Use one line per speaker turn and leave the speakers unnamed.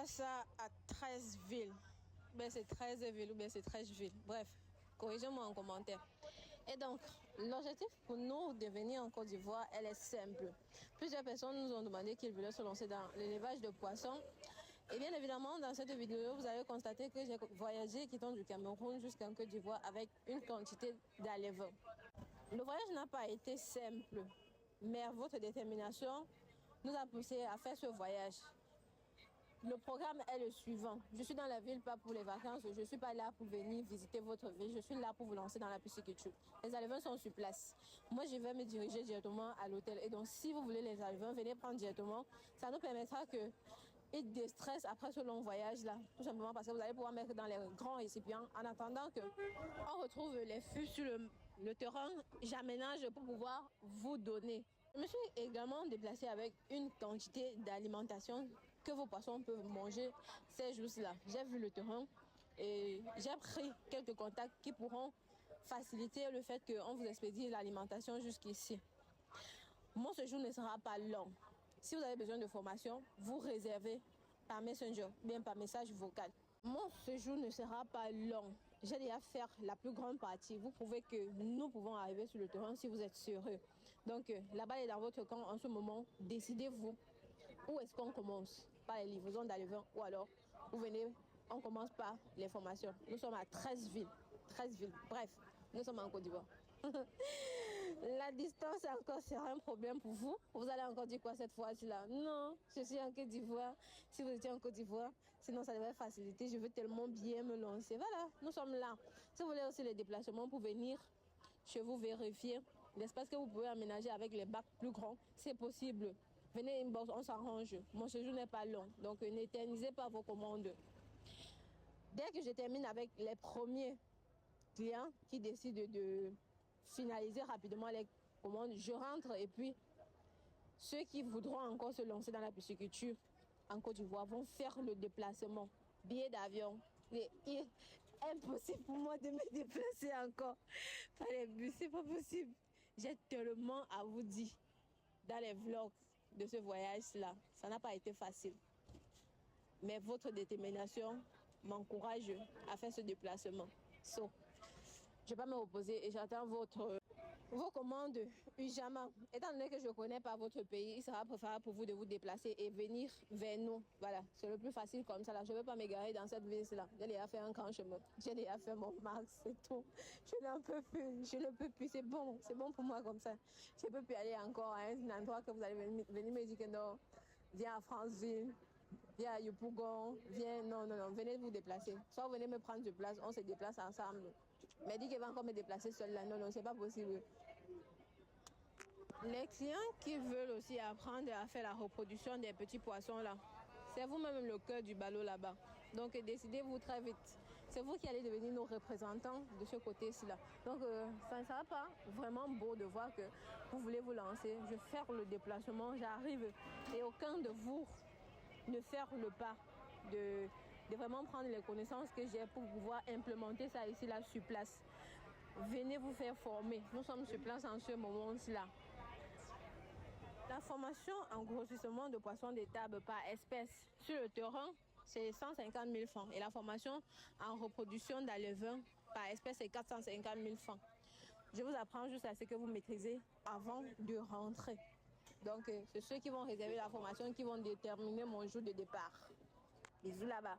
pas ça à 13 villes. Ben c'est 13 villes ou bien c'est 13 villes. Bref, corrigez-moi en commentaire. Et donc, l'objectif pour nous de venir en Côte d'Ivoire, elle est simple. Plusieurs personnes nous ont demandé qu'ils voulaient se lancer dans l'élevage de poissons. Et bien évidemment, dans cette vidéo, vous allez constater que j'ai voyagé quittant du Cameroun jusqu'en Côte d'Ivoire avec une quantité d'éleveurs. Le voyage n'a pas été simple, mais votre détermination nous a poussé à faire ce voyage. Le programme est le suivant. Je suis dans la ville pas pour les vacances. Je ne suis pas là pour venir visiter votre ville. Je suis là pour vous lancer dans la pisciculture. Les éleveurs sont sur place. Moi, je vais me diriger directement à l'hôtel. Et donc, si vous voulez les éleveurs, venez prendre directement. Ça nous permettra que ils déstressent après ce long voyage-là. Tout simplement parce que vous allez pouvoir mettre dans les grands récipients en attendant qu'on retrouve les fûts sur le terrain. J'aménage pour pouvoir vous donner. Je me suis également déplacée avec une quantité d'alimentation que vos poissons peuvent manger ces jours-là. J'ai vu le terrain et j'ai pris quelques contacts qui pourront faciliter le fait qu'on vous expédie l'alimentation jusqu'ici. Mon séjour ne sera pas long. Si vous avez besoin de formation, vous réservez par Messenger, bien par message vocal. Mon séjour ne sera pas long. J'ai déjà fait la plus grande partie. Vous prouvez que nous pouvons arriver sur le terrain si vous êtes sérieux. Donc, la balle est dans votre camp en ce moment. Décidez-vous. Où est-ce qu'on commence? Par les livraisons d'éleveurs ou alors vous venez, on commence par les formations. Nous sommes à 13 villes. 13 villes. Bref, nous sommes en Côte d'Ivoire. La distance encore sera un problème pour vous. Vous allez encore dire quoi cette fois-là? Non, je suis en Côte d'Ivoire. Si vous étiez en Côte d'Ivoire, sinon ça devrait faciliter. Je veux tellement bien me lancer. Voilà, nous sommes là. Si vous voulez aussi les déplacements pour venir chez vous vérifier l'espace que vous pouvez aménager avec les bacs plus grands, c'est possible. Venez inbox, on s'arrange. Mon séjour n'est pas long, donc n'éternisez pas vos commandes. Dès que je termine avec les premiers clients qui décident de finaliser rapidement les commandes, je rentre et puis ceux qui voudront encore se lancer dans la pisciculture en Côte d'Ivoire vont faire le déplacement. Billet d'avion. Impossible pour moi de me déplacer encore par les bus, c'est pas possible. J'ai tellement à vous dire dans les vlogs de ce voyage-là. Ça n'a pas été facile. Mais votre détermination m'encourage à faire ce déplacement. So, je ne vais pas me reposer et j'attends vos commandes urgemment. Étant donné que je ne connais pas votre pays, il sera préférable pour vous de vous déplacer et venir vers nous. Voilà, c'est le plus facile comme ça. Là. Je ne vais pas m'égarer dans cette ville-là. J'ai déjà fait un grand chemin. J'ai déjà fait mon max, c'est tout. Je n'en peux plus. Je ne peux plus. C'est bon pour moi comme ça. Je ne peux plus aller encore à un endroit que vous allez venir me dire que non, viens à Franceville. Viens à Yopougon, viens, non, venez vous déplacer. Soit venez me prendre sur place, on se déplace ensemble. Mais dit qu'elle va encore me déplacer seule là, non, c'est pas possible. Les clients qui veulent aussi apprendre à faire la reproduction des petits poissons là, c'est vous-même le cœur du ballot là-bas. Donc décidez-vous très vite. C'est vous qui allez devenir nos représentants de ce côté-ci là. Donc ça ne sera pas vraiment beau de voir que vous voulez vous lancer. Je vais faire le déplacement, j'arrive et aucun de vous ne faire le pas de vraiment prendre les connaissances que j'ai pour pouvoir implémenter ça ici là sur place. Venez vous faire former. Nous sommes sur place en ce moment-là. La formation en grossissement de poissons d'étable par espèce sur le terrain, c'est 150 000 francs. Et la formation en reproduction d'éleveurs par espèce, c'est 450 000 francs. Je vous apprends juste à ce que vous maîtrisez avant de rentrer. Donc, c'est ceux qui vont réserver la formation qui vont déterminer mon jour de départ. Bisous là-bas.